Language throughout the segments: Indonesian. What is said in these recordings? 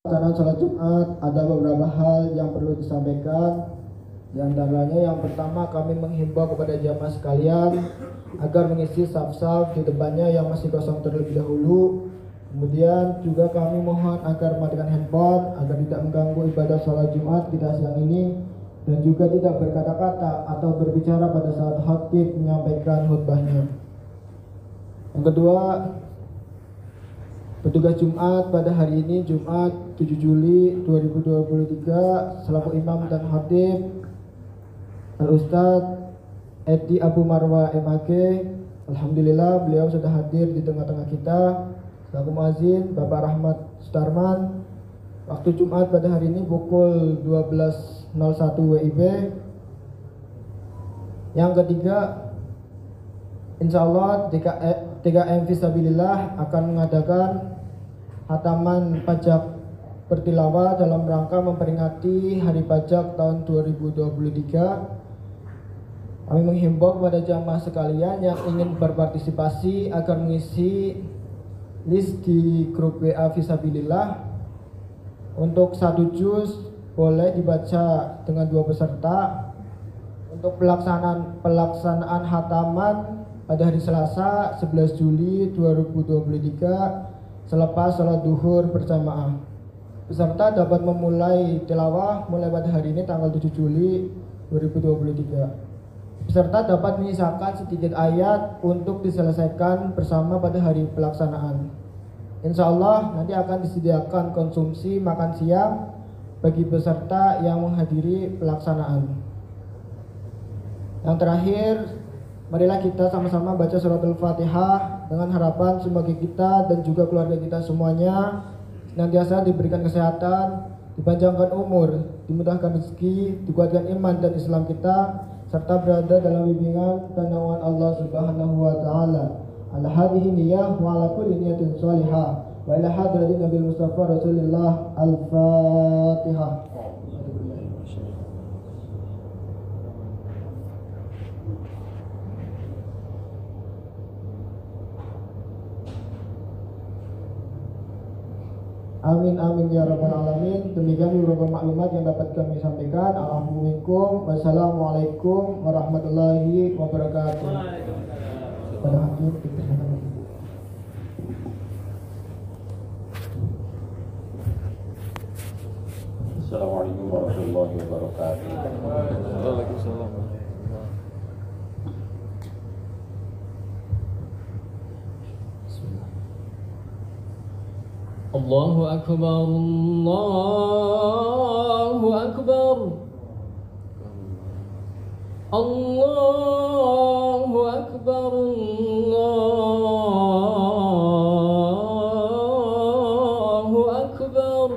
Karena sholat Jumat ada beberapa hal yang perlu disampaikan. Di antaranya yang pertama, kami menghimbau kepada jamaah sekalian agar mengisi saf-saf di depannya yang masih kosong terlebih dahulu. Kemudian juga kami mohon agar mematikan handphone agar tidak mengganggu ibadah sholat Jumat kita siang ini, dan juga tidak berkata-kata atau berbicara pada saat khatib menyampaikan khutbahnya. Yang kedua, petugas Jumat pada hari ini Jumat 7 Juli 2023 selaku imam dan khatib Al-Ustadz Edi Abu Marwa MAG. Alhamdulillah beliau sudah hadir di tengah-tengah kita. Selaku muazin Bapak Rahmat Sutarman. Waktu Jumat pada hari ini pukul 12.01 WIB. Yang ketiga, insya Allah TKM Fisabilillah akan mengadakan hataman pajak bertilawah dalam rangka memperingati Hari Pajak tahun 2023. Kami menghimbau kepada jamaah sekalian yang ingin berpartisipasi agar mengisi list di grup WA Fisabilillah. Untuk 1 juz boleh dibaca dengan 2 peserta. Untuk pelaksanaan hataman pada hari Selasa 11 Juli 2023 selepas sholat duhur berjamaah. Peserta dapat memulai tilawah mulai pada hari ini tanggal 7 Juli 2023. Peserta dapat menyisakan sedikit ayat untuk diselesaikan bersama pada hari pelaksanaan. Insya Allah nanti akan disediakan konsumsi makan siang bagi peserta yang menghadiri pelaksanaan. Yang terakhir, marilah kita sama-sama baca surat Al-Fatihah dengan harapan semoga kita dan juga keluarga kita semuanya senantiasa diberikan kesehatan, dipanjangkan umur, dimudahkan rezeki, dikuatkan iman dan Islam kita, serta berada dalam bimbingan dan naungan Allah Subhanahu wa taala. Ala hadhihi niyyah wa ala kulli niyatin shalihah wa ila hadratin Nabi Mustafa Rasulullah. Al-Fatihah. Amin amin ya rabbal alamin. Demikian beberapa maklumat yang dapat kami sampaikan. Alhamdulillah. Wassalamualaikum warahmatullahi wabarakatuh. Pada hadir Assalamualaikum warahmatullahi wabarakatuh. Waalaikumsalam. Allahu Akbar, Allahu Akbar, Allahu Akbar, Allahu Akbar.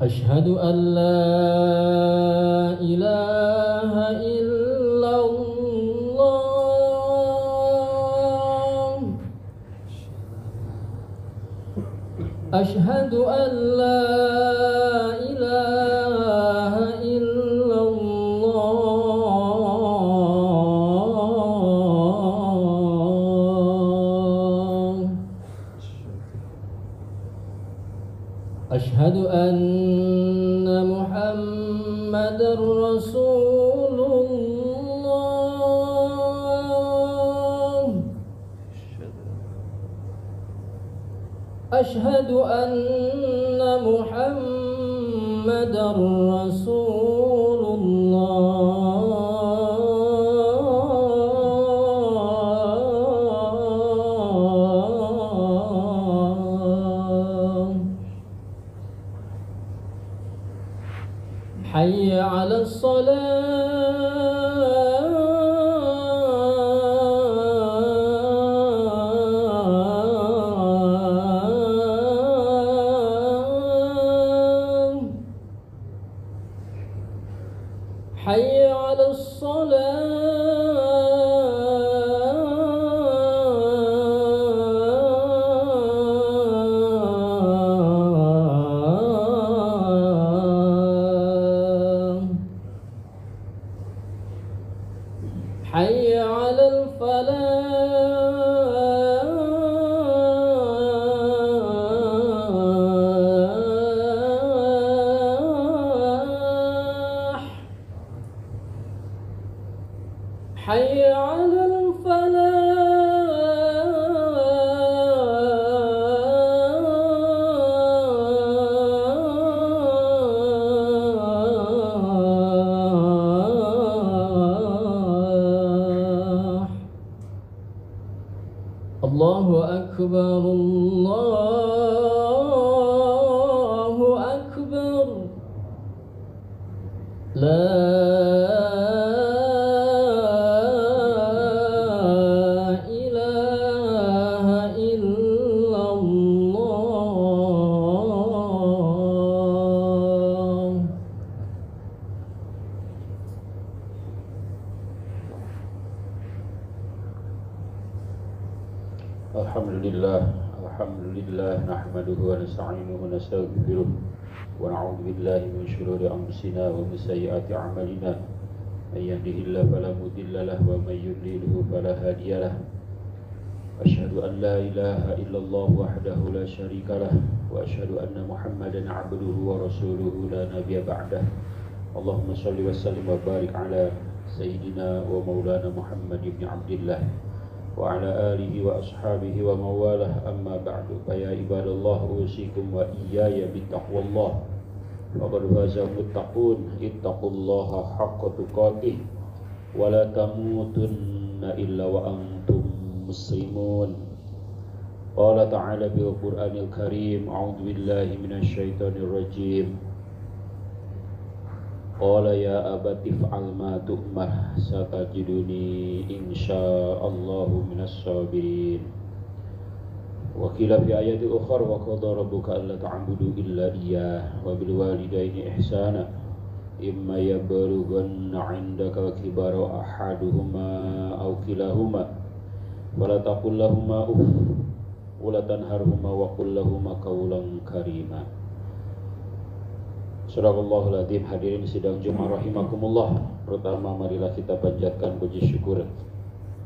Ashhadu an la ilaha illallah. Ashhadu an la ilaha illallah. Ashhadu anna Muhammadar Rasulullah. Ashhadu anna Muhammadar Rasulullah. Hayya 'alas salah. Hayya 'alas salah. الله أكبر لا إله إلا الله. Alhamdulillah nahmaduhu wa nasta'inuhu wa nastaghfiruh wa na'udzu billahi min shururi anfusina wa min sayyiati a'malina may yahdihillahu fala mudilla lahu wa may yudlilhu fala hadiya lahu. Asyhadu an la ilaha illallah wahdahu la syarika lah wa asyhadu anna Muhammadan 'abduhu wa rasuluhu la nabiyya ba'dah. Allahumma shalli wa sallim wa barik ala sayyidina wa maulana Muhammad ibn Abdillah wa ala alihi wa ashabihi wa mawalah, amma ba'du. Fa ya ibadallah, usikum wa iyaya bittaqwallah. Faqad faza muttaqun, ittaqullaha haqqa tuqatih wa la tamutunna illa wa antum muslimun. Qala ta'ala bil Qur'anil Karim, a'udzu billahi minasy syaithanir rajim. Qala ya abati fa'al ma tu'mar satajiduni insyaallahu minas sabirin. Wa qila fi ayati ukhra wa qada rabbuka alla ta'budu illa iyyah wa bil walidaini ihsana imma yablughanna 'indaka kibara ahaduhuma aw kilahuma wala taqul lahumu uff wala tanharhuma wa qul lahumu qawlan karima. Sadaqallahul adzim. Hadirin sidang Jumat rahimakumullah. Pertama marilah kita panjatkan puji syukur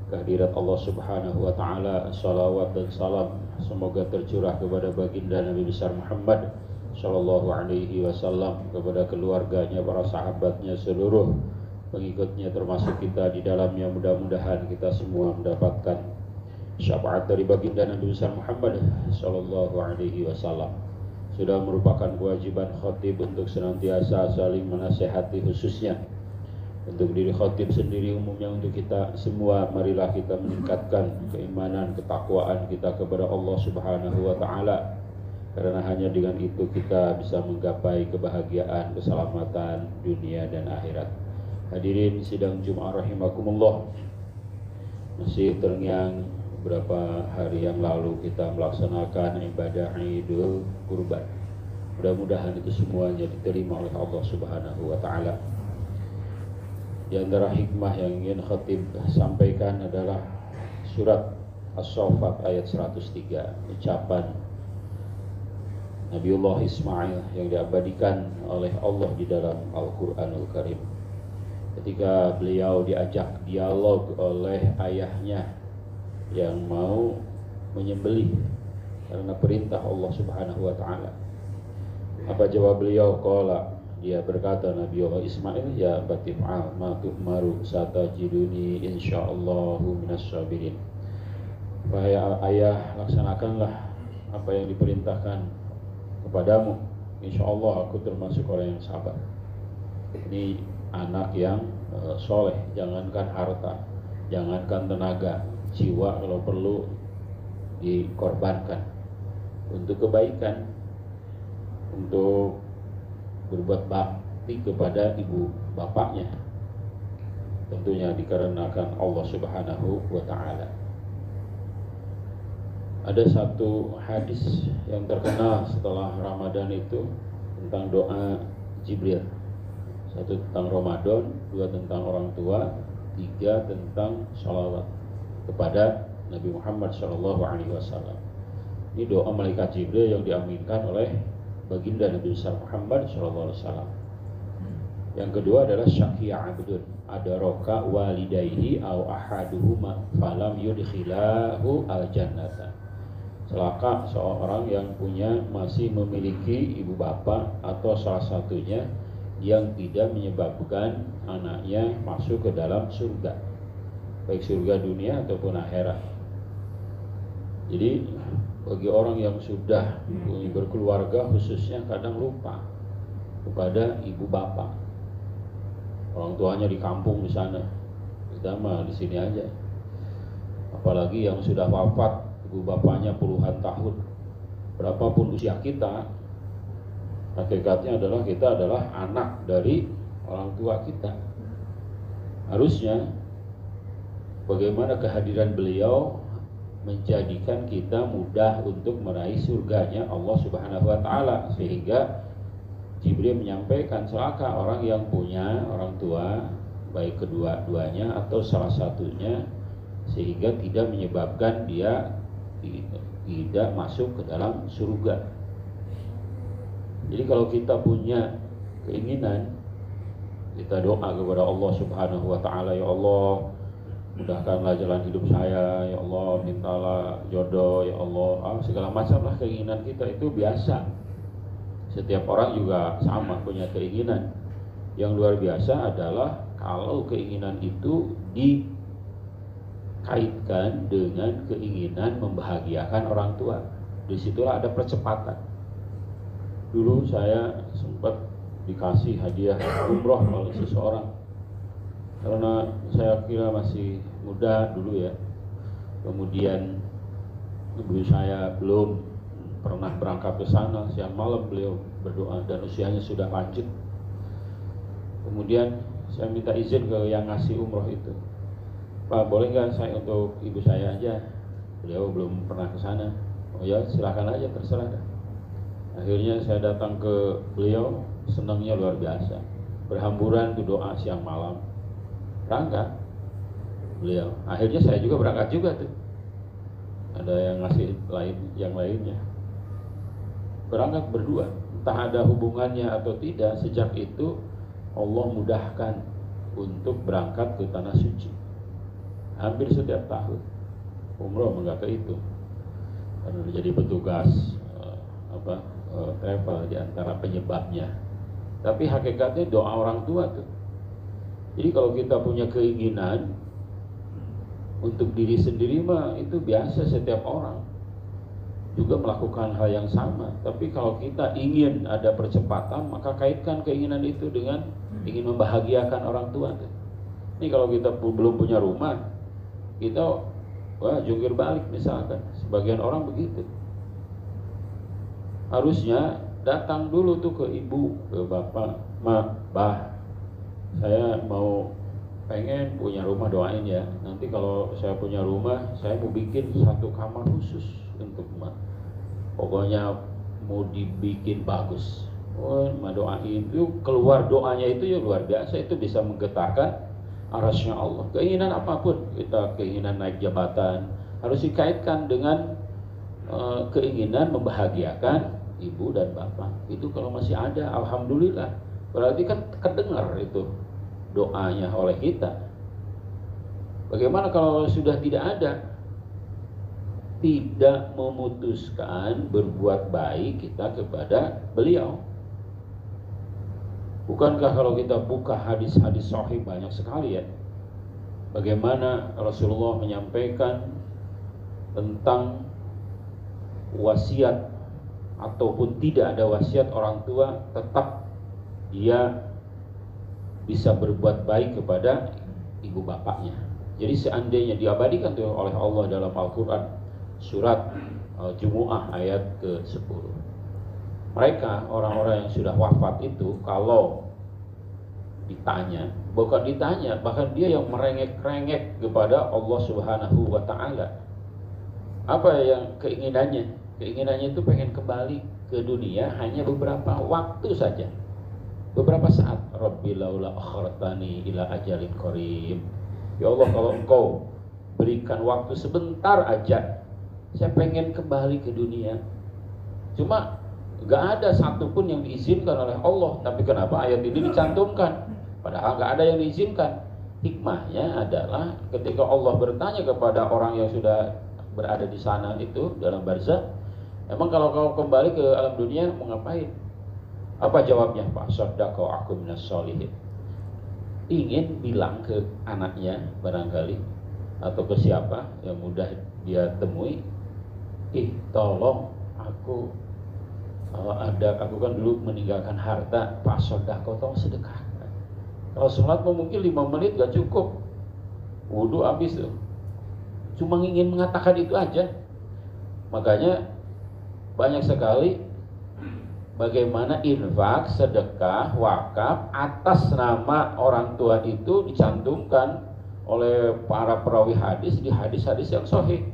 kehadirat Allah Subhanahu wa taala. Salawat dan salam semoga tercurah kepada baginda Nabi besar Muhammad sallallahu alaihi wasallam, kepada keluarganya, para sahabatnya, seluruh pengikutnya termasuk kita di dalamnya. Mudah-mudahan kita semua mendapatkan syafaat dari baginda Nabi besar Muhammad sallallahu alaihi wasallam. Sudah merupakan kewajiban khatib untuk senantiasa saling menasehati, khususnya untuk diri khatib sendiri, umumnya untuk kita semua. Marilah kita meningkatkan keimanan, ketakwaan kita kepada Allah Subhanahu wa taala, karena hanya dengan itu kita bisa menggapai kebahagiaan, keselamatan dunia dan akhirat. Hadirin sidang Jumat rahimakumullah. Masih terngiang beberapa hari yang lalu kita melaksanakan ibadah Idul Kurban. Mudah-mudahan itu semuanya diterima oleh Allah Subhanahu wa taala. Di antara hikmah yang ingin khatib sampaikan adalah surat As-Saffat ayat 103, ucapan Nabiullah Ismail yang diabadikan oleh Allah di dalam Al-Qur'anul Karim. Ketika beliau diajak dialog oleh ayahnya yang mau menyembelih karena perintah Allah Subhanahu wa taala, apa jawab beliau? Qala, dia berkata Nabi Allah Ismail, ya batif'al ma tu'maru satajiduni insyaallahu minas sabirin. Wahai ayah, laksanakanlah apa yang diperintahkan kepadamu, insyaallah aku termasuk orang yang sabar. Ini anak yang soleh, jangankan harta, jangankan tenaga, jiwa kalau perlu dikorbankan untuk kebaikan, untuk berbuat bakti kepada ibu bapaknya, tentunya dikarenakan Allah Subhanahu wa taala. Ada satu hadis yang terkenal setelah Ramadan itu tentang doa Jibril. Satu tentang Ramadan, dua tentang orang tua, tiga tentang sholawat kepada Nabi Muhammad SAW. Ini doa malaikat Jibril yang diaminkan oleh baginda Nabi besar Muhammad SAW. Yang kedua adalah syaqiya abdun adaraka walidayhi aw ahaduhuma falam yudkhilahu al-jannata. Celaka seorang yang masih memiliki ibu bapa atau salah satunya yang tidak menyebabkan anaknya masuk ke dalam surga, baik surga dunia ataupun akhirat. Jadi bagi orang yang sudah berkeluarga khususnya kadang lupa kepada ibu bapak. Orang tuanya di kampung di sana, kita mah di sini aja. Apalagi yang sudah wafat, ibu bapaknya puluhan tahun berapapun usia kita, hakikatnya adalah kita adalah anak dari orang tua kita. Harusnya bagaimana kehadiran beliau menjadikan kita mudah untuk meraih surganya Allah Subhanahu wa taala, sehingga Jibril menyampaikan celaka orang yang punya orang tua, baik kedua-duanya atau salah satunya, sehingga tidak menyebabkan dia tidak masuk ke dalam surga. Jadi kalau kita punya keinginan, kita doa kepada Allah Subhanahu wa taala, ya Allah, mudahkanlah jalan hidup saya, ya Allah, mintalah jodoh, ya Allah, segala macam lah keinginan kita itu biasa. Setiap orang juga sama punya keinginan. Yang luar biasa adalah kalau keinginan itu dikaitkan dengan keinginan membahagiakan orang tua. Disitulah ada percepatan. Dulu saya sempat dikasih hadiah umroh oleh seseorang, karena saya kira masih muda dulu ya. Kemudian ibu saya belum pernah berangkat ke sana. Siang malam beliau berdoa dan usianya sudah lanjut. Kemudian saya minta izin ke yang ngasih umroh itu, Pak, boleh nggak saya untuk ibu saya aja? Beliau belum pernah ke sana. Oh ya, silakan aja, terserah dah. Akhirnya saya datang ke beliau, senangnya luar biasa. Berhamburan tuh doa siang malam. Berangkat beliau. Akhirnya saya juga berangkat juga tuh. Ada yang ngasih yang lainnya. Berangkat berdua. Entah ada hubungannya atau tidak, sejak itu Allah mudahkan untuk berangkat ke tanah suci. Hampir setiap tahun umroh enggak kehitung, karena jadi petugas travel di antara penyebabnya. Tapi hakikatnya doa orang tua tuh. Jadi kalau kita punya keinginan untuk diri sendiri mah itu biasa, setiap orang juga melakukan hal yang sama. Tapi kalau kita ingin ada percepatan, maka kaitkan keinginan itu dengan ingin membahagiakan orang tua tuh. Ini kalau kita belum punya rumah, kita jungkir balik misalkan. Sebagian orang begitu. Harusnya datang dulu tuh ke ibu, ke bapak, bah, saya pengen punya rumah, doain ya. Nanti kalau saya punya rumah, saya mau bikin satu kamar khusus untuk emak. Pokoknya mau dibikin bagus. Oh, doain itu, keluar doanya itu ya luar biasa. Itu bisa menggetarkan arasnya Allah. Keinginan apapun, kita keinginan naik jabatan, harus dikaitkan dengan keinginan membahagiakan ibu dan bapak. Itu kalau masih ada, alhamdulillah. Berarti kan kedengar itu doanya oleh kita. Bagaimana kalau sudah tidak ada? Tidak memutuskan berbuat baik kita kepada beliau. Bukankah kalau kita buka hadis-hadis sahih banyak sekali ya, bagaimana Rasulullah menyampaikan tentang wasiat ataupun tidak ada wasiat orang tua, tetap dia bisa berbuat baik kepada ibu bapaknya. Jadi seandainya diabadikan oleh Allah dalam Al-Quran, surat Al-Jumu'ah ayat ke-10. Mereka, orang-orang yang sudah wafat itu, kalau ditanya, bukan ditanya, bahkan dia yang merengek-rengek kepada Allah Subhanahu wa ta'ala. Apa yang keinginannya? Keinginannya itu pengen kembali ke dunia hanya beberapa waktu saja, beberapa saat. Rabbi laula akhartani ila ajalin qarib. Ya Allah, kalau Engkau berikan waktu sebentar aja, saya pengen kembali ke dunia. Cuma gak ada satupun yang diizinkan oleh Allah. Tapi kenapa ayat ini dicantumkan? Padahal gak ada yang diizinkan. Hikmahnya adalah ketika Allah bertanya kepada orang yang sudah berada di sana itu dalam barzakh, emang kalau kau kembali ke alam dunia mau ngapain? Apa jawabnya? Pak Sodako aku minas sholihin. Ingin bilang ke anaknya barangkali, atau ke siapa yang mudah dia temui, tolong aku, aku kan dulu meninggalkan harta, Pak Sodako tolong sedekahkan. Kalau sholat mungkin 5 menit gak cukup, wudhu habis tuh. Cuma ingin mengatakan itu aja. Makanya banyak sekali bagaimana infak, sedekah, wakaf atas nama orang tua itu dicantumkan oleh para perawi hadis di hadis-hadis yang sahih.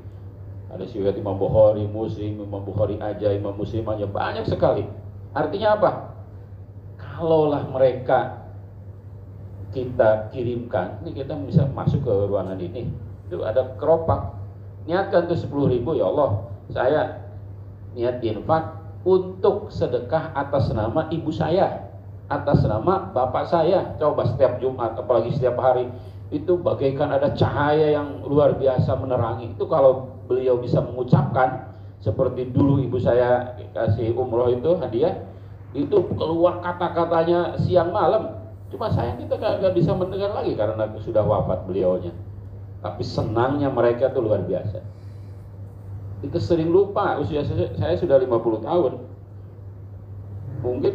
Ada riwayat Imam Bukhari, Muslim, Imam Bukhari aja, Imam Muslim aja, banyak sekali. Artinya apa? Kalaulah mereka kita kirimkan, ini kita bisa masuk ke ruangan ini, itu ada keropak, niatkan tuh 10.000, ya Allah, saya niat infak untuk sedekah atas nama ibu saya, atas nama bapak saya. Coba setiap Jumat, apalagi setiap hari, itu bagaikan ada cahaya yang luar biasa menerangi. Itu kalau beliau bisa mengucapkan seperti dulu ibu saya kasih umroh itu hadiah, itu keluar kata-katanya siang malam. Cuma sayang kita nggak bisa mendengar lagi karena sudah wafat beliaunya. Tapi senangnya mereka itu luar biasa. Kita sering lupa, usia saya sudah 50 tahun. Mungkin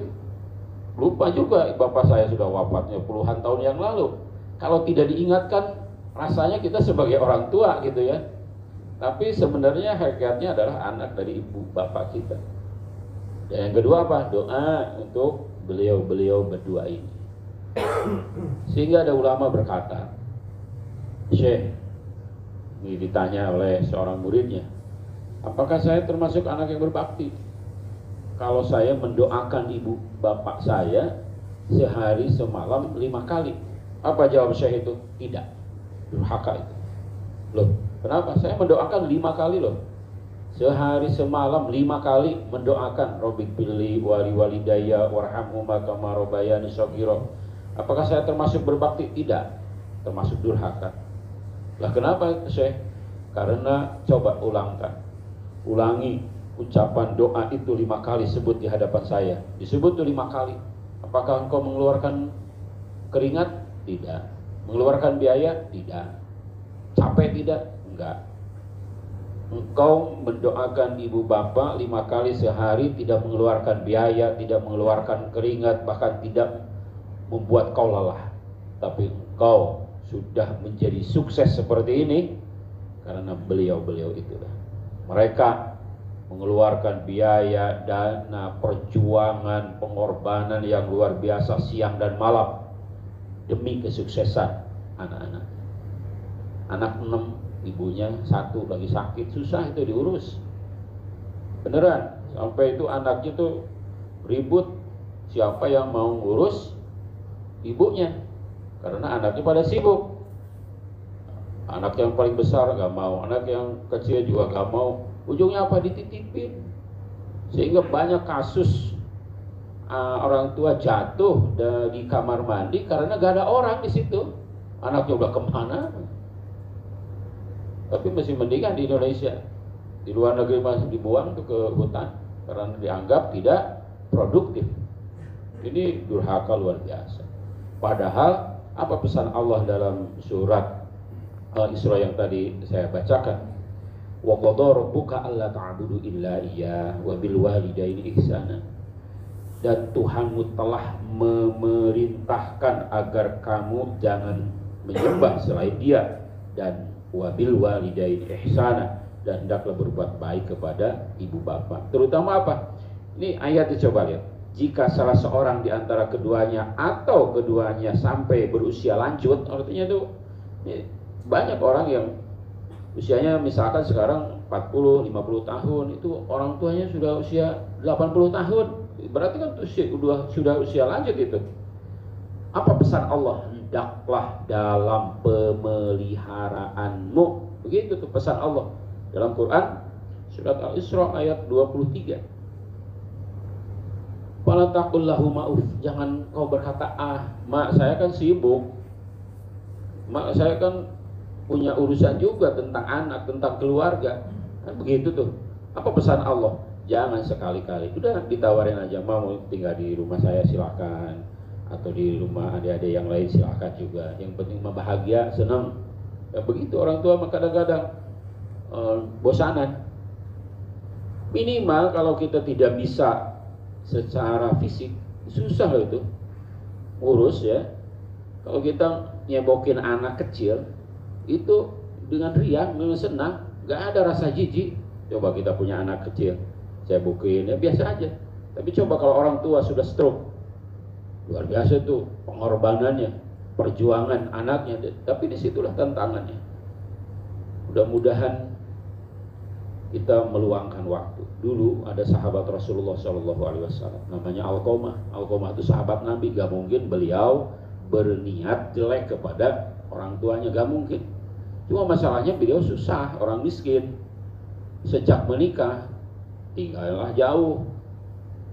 lupa juga bapak saya sudah wafatnya puluhan tahun yang lalu. Kalau tidak diingatkan, rasanya kita sebagai orang tua gitu ya. Tapi sebenarnya hakikatnya adalah anak dari ibu bapak kita. Dan yang kedua apa? Doa untuk beliau-beliau berdua ini. Sehingga ada ulama berkata, Syekh, ini ditanya oleh seorang muridnya, apakah saya termasuk anak yang berbakti kalau saya mendoakan ibu bapak saya sehari semalam 5 kali? Apa jawab Syekh itu? Tidak, durhaka itu. Loh, kenapa? Saya mendoakan 5 kali loh. Sehari semalam 5 kali mendoakan Robbik pilih wali walidaya warhamhuma kama rabbayani shaghira. Apakah saya termasuk berbakti? Tidak, termasuk durhaka. Lah kenapa Syekh? Karena coba ulangi ucapan doa itu 5 kali, sebut di hadapan saya. Disebut tuh 5 kali. Apakah engkau mengeluarkan keringat? Tidak. Mengeluarkan biaya? Tidak. Capek tidak? Enggak. Engkau mendoakan ibu bapak 5 kali sehari, tidak mengeluarkan biaya, tidak mengeluarkan keringat, bahkan tidak membuat kau lelah. Tapi engkau sudah menjadi sukses seperti ini karena beliau-beliau itulah. Mereka mengeluarkan biaya, dana, perjuangan, pengorbanan yang luar biasa siang dan malam demi kesuksesan anak-anak. Anak 6, ibunya 1 lagi sakit, susah itu diurus. Beneran, sampai itu anaknya tuh ribut siapa yang mau ngurus ibunya, karena anaknya pada sibuk. Anak yang paling besar gak mau, anak yang kecil juga gak mau. Ujungnya apa? Dititipin. Sehingga banyak kasus orang tua jatuh di kamar mandi karena gak ada orang di situ. Anaknya udah kemana? Tapi masih mendingan di Indonesia. Di luar negeri masih dibuang tuh ke hutan karena dianggap tidak produktif. Ini durhaka luar biasa. Padahal apa pesan Allah dalam surat Al-Isra yang tadi saya bacakan? Wa qadara rabbuka alla ta'budu illa iyyah wa bil walidaini ihsana. Dan Tuhanmu telah memerintahkan agar kamu jangan menyembah selain Dia, dan wabil walidaini ihsana, dan hendaklah berbuat baik kepada ibu bapak. Terutama apa? Ini ayatnya coba lihat. Jika salah seorang di antara keduanya atau keduanya sampai berusia lanjut, artinya itu banyak orang yang usianya misalkan sekarang 40-50 tahun, itu orang tuanya sudah usia 80 tahun. Berarti kan sudah usia lanjut itu. Apa pesan Allah? Hendaklah dalam pemeliharaanmu. Begitu tuh pesan Allah dalam Quran surat Al-Isra ayat 23. Fala taqul lahu ma'uf. Jangan kau berkata, mak saya kan sibuk. Mak saya kan punya urusan juga tentang anak, tentang keluarga. Kan begitu tuh. Apa pesan Allah? Jangan sekali-kali. Udah ditawarin aja, mau tinggal di rumah saya silakan, atau di rumah adik-adik yang lain silakan juga. Yang penting mah bahagia, senang. Ya begitu orang tua mah kadang-kadang bosanan. Minimal kalau kita tidak bisa secara fisik, susah loh itu urus ya. Kalau kita nyebokin anak kecil itu dengan riang, dengan senang, gak ada rasa jijik. Coba kita punya anak kecil, cebukin, ya biasa aja. Tapi coba kalau orang tua sudah stroke, luar biasa tuh pengorbanannya, perjuangan anaknya. Tapi disitulah tantangannya. Mudah-mudahan kita meluangkan waktu. Dulu ada sahabat Rasulullah SAW, namanya Alqamah. Alqamah itu sahabat Nabi. Gak mungkin beliau berniat jelek kepada orang tuanya, gak mungkin. Cuma masalahnya beliau susah, orang miskin. Sejak menikah tinggallah jauh.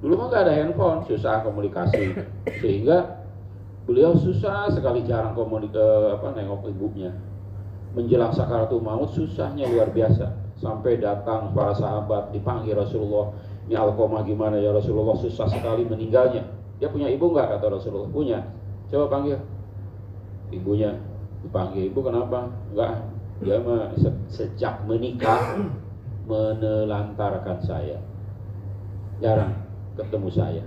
Dulu mah gak ada handphone, susah komunikasi, sehingga beliau susah sekali, jarang nengok ibunya. Menjelang sakaratul maut susahnya luar biasa, sampai datang para sahabat dipanggil Rasulullah. Ini Alqamah gimana ya Rasulullah, susah sekali meninggalnya. Dia punya ibu nggak? Kata Rasulullah, punya. Coba panggil ibunya. Dipanggil, ibu kenapa? Enggak, dia mah sejak menikah menelantarkan saya, jarang ketemu saya.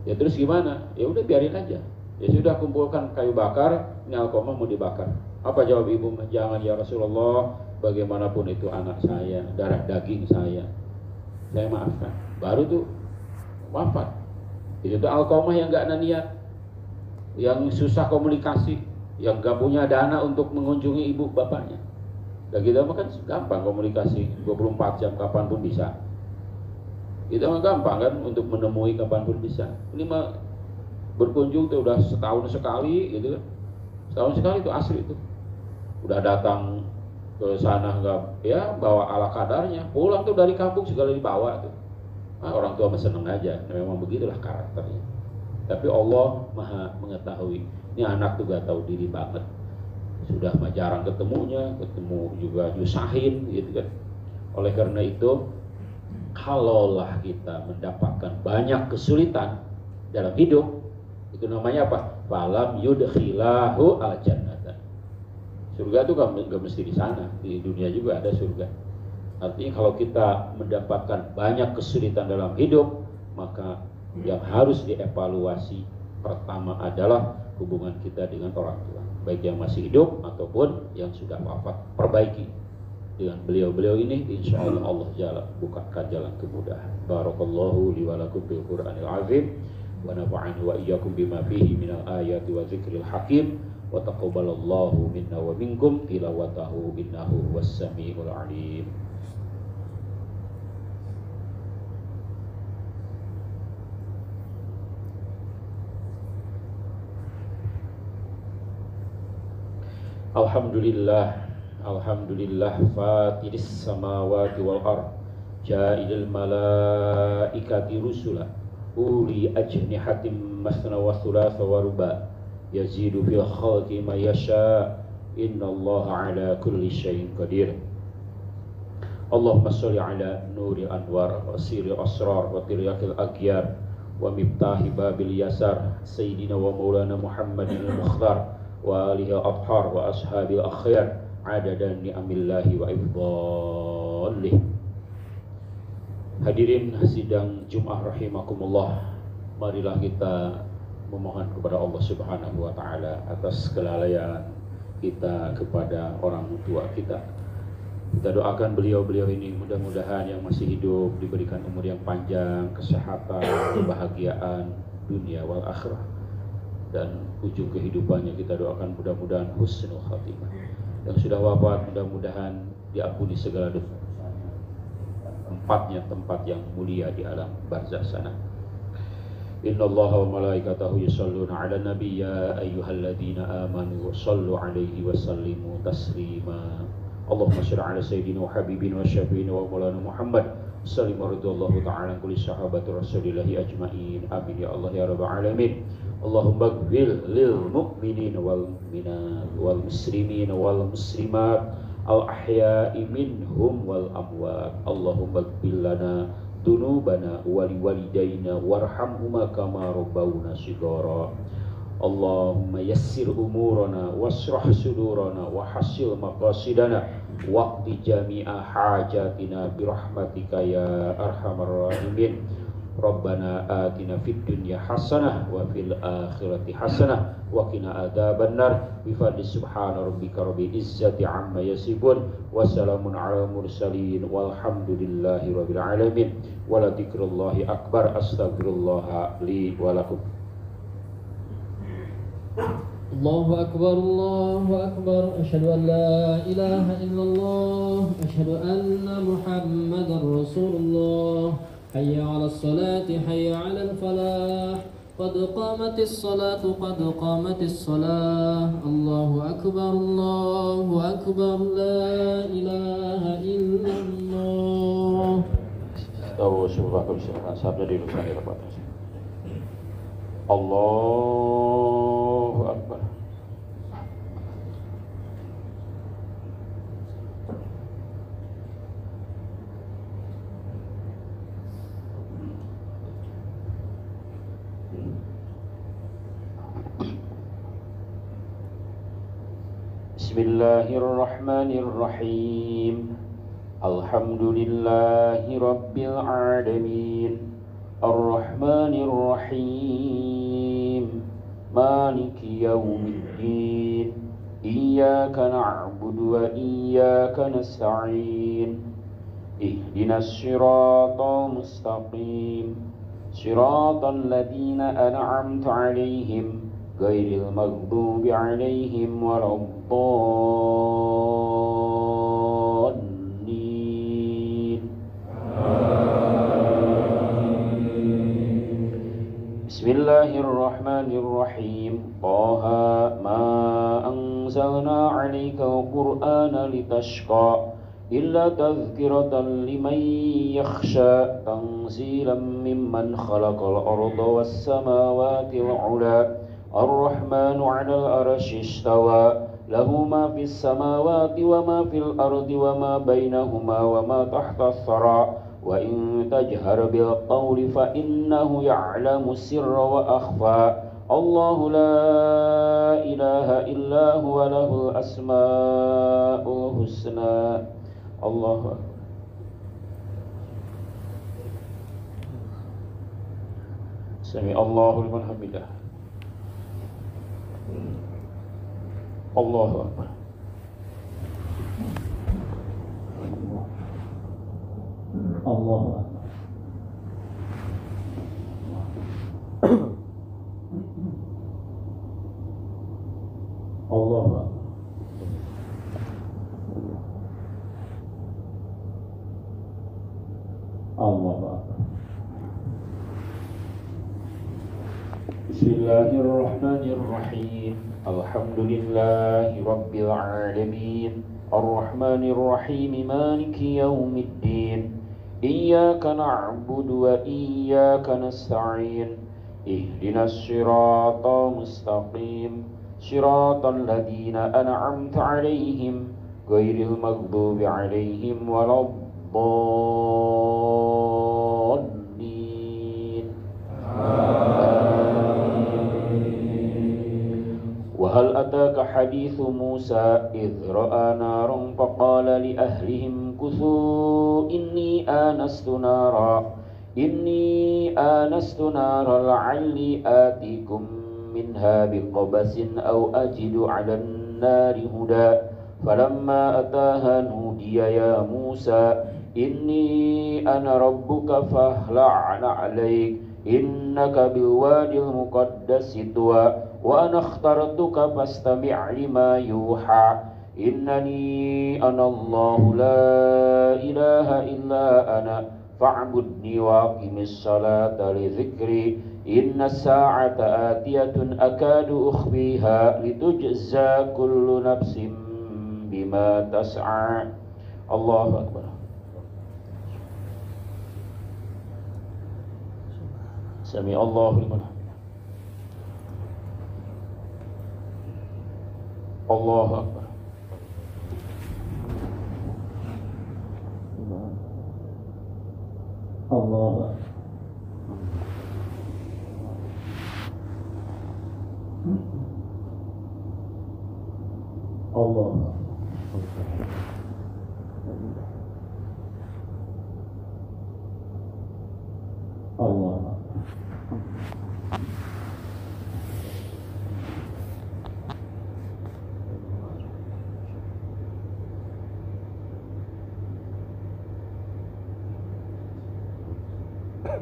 Ya terus gimana? Ya udah biarin aja. Ya sudah, kumpulkan kayu bakar, ini Alqamah mau dibakar. Apa jawab ibu? Jangan ya Rasulullah, bagaimanapun itu anak saya, darah daging saya maafkan. Baru tuh wafat. Itu tuh Alqamah yang gak ada niat, yang susah komunikasi, yang gak punya dana untuk mengunjungi ibu bapaknya. Dan kita mah kan gampang komunikasi 24 jam kapanpun bisa. Kita mah gampang kan untuk menemui kapanpun bisa. Ini mah berkunjung tuh udah setahun sekali gitu kan. Setahun sekali itu asli itu. Udah datang ke sana nggak, ya bawa ala kadarnya. Pulang tuh dari kampung segala dibawa tuh. Orang tua mah seneng aja. Memang begitulah karakternya. Tapi Allah Maha mengetahui. Ini anak tuh gak tahu diri banget. Sudah mah jarang ketemunya, ketemu juga nyusahin gitu kan. Oleh karena itu, kalaulah kita mendapatkan banyak kesulitan dalam hidup, itu namanya apa? Falam yudkhilahu al-jannata. Surga itu gak mesti di sana, di dunia juga ada surga. Artinya kalau kita mendapatkan banyak kesulitan dalam hidup, maka yang harus dievaluasi pertama adalah hubungan kita dengan orang tua, baik yang masih hidup ataupun yang sudah wafat. Perbaiki dengan beliau-beliau ini, insya Allah Allah bukakan jalan kemudahan. Barakallahu li wa lakum bil Qur'anil azim wa nafa'ani wa iyyakum bima fihi minal ayati wa dzikril hakim wa taqabbalallahu minna wa minkum tilawatahu innahu was-sami'ul alim. Alhamdulillah fatiris samawati wal ard ja'ilil malaikati rusula uli ajnihatim masna wa thulatha wa ruba yazidu fil khalqi ma yasha innallaha ala kulli syai'in qadir. Allahumma sholli ala nuri anwar wa siri asrar wa tiryakil aghyar wa miftahi babil yasar sayyidina wa maulana Muhammadin al-mukhtar wa alihi al-athhar wa ashabil akhyar adadan ni'amillahi wa ifdallih. Hadirin sidang Jumat rahimakumullah, marilah kita memohon kepada Allah Subhanahu wa taala atas kelalaian kita kepada orang tua kita. Kita doakan beliau-beliau ini mudah-mudahan yang masih hidup diberikan umur yang panjang, kesehatan, kebahagiaan dunia wal akhirah. Dan ujung kehidupannya kita doakan mudah-mudahan husnul khatimah. Yang sudah wafat mudah-mudahan diampuni segala dosa-dosanya. Tempatnya tempat yang mulia di alam barzakh sana. Innallaha wa malaikatahu yusholluna 'alan nabiy ya ayyuhalladzina amanu shallu 'alaihi wa sallimu taslima. Allahumma shalli 'ala sayyidina wa habibina wa syafiina wa maulana Muhammad sallim radhiyallahu ta'ala kulli sahabati rasulillahi ajma'in. Amin ya Allah ya rabbal alamin. Allahumma ighfir lil mu'minin wal mu'minat wal muslimin wal muslimat al ahya'i minhum wal amwat. Allahumma ighfir lana dunubana wa liwalidayna warhamhuma kama rabbawna shighara. Allahumma yassir umurana wasrah sudurana wa hasil maqasidana waqti jami'a hajatina birahmatika ya arhamar rahimin. Rabbana atina fid dunya hasanah wa fil akhirati hasanah wa qina adzabannar. Bi fadli subhana rabbika rabbil izzati amma yasifun wa salamun alal mursalin walhamdulillahi rabbil alamin. Wa la dzikrullahi akbar. Astaghfirullah li wa lakum. Allahu akbar, Allahu akbar. Asyhadu an la ilaha illallah, asyhadu anna Muhammadar Rasulullah. Hayya 'alas salati, hayya 'alal falah. Qad qamatis salatu, qad qamatis salah. Allahu akbar, Allahu akbar. La ilaha illallah. Tahu subhanahu wa ta'ala sabda di luar tempat. Allahu akbar. Bismillahirrahmanirrahim. Alhamdulillahi rabbil alamin. Ar-Rahmanir-Rahim. Maliki yaumiddin. Iyyaka na'budu wa iyyaka nasta'in. Ihdinas siratal mustaqim. Siratal ladzina an'amta 'alaihim ghairil maghdubi alaihim waladdallin. Bismillahirrahmanirrahim. Taha ma anzalna 'alaikal qur'ana litashqa illa tadhkiratan liman yakhsha tanzilan mimman khalaqal arda was samawati wal 'ula. Ar-Rahmanu 'alal 'arsy istawa lahu ma fis samawati wa ma fil ardi wa ma bainahuma wa ma tahta ath-thara. Wa in tajhar bil qawli fa innahu ya'lamu sirra wa akhfa. Allahu la ilaha illa huwa lahul asmaul husna. Allahu akbar. Sami Allahu liman hamidah. Allahu akbar. Allahu akbar. Allahu akbar. Allahu akbar. Bismillahirrahmanirrahim. Alhamdulillahi rabbil alamin. Ar-Rahmanir-Rahim. Maliki yaumiddin. Iyyaka na'budu wa iyyaka nasta'in. Ihdinas siratal mustaqim. Siratal ladzina an'amta 'alaihim ghairil maghdubi 'alaihim waladdallin. وهل أتاك حديث موسى إذ رأى نارا فقال لأهلهم كثوا إني آنست نارا لعلي آتيكم منها بقبس أو أجد على النار هدى فلما أتاها نودي يا موسى إني أنا ربك فاخلع عليك إنك بالوادي المقدس طوى وأنا اخترتك فاستمع لما يوحى إنني أنا الله لا إله إلا أنا فاعبدني وأقم الصلاة لذكري إن الساعة آتية أكاد أخفيها لتجزى كل نفس بما تسعى. الله أكبر. سمع الله لمن حمده. الله أكبر. الله أكبر. الله Allah Assalamualaikum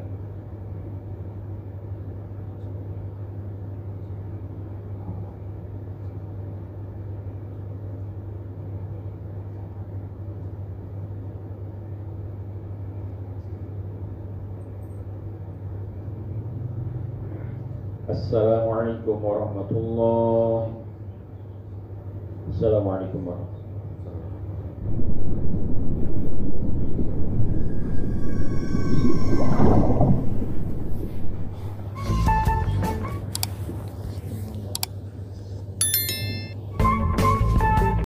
warahmatullahi wabarakatuh.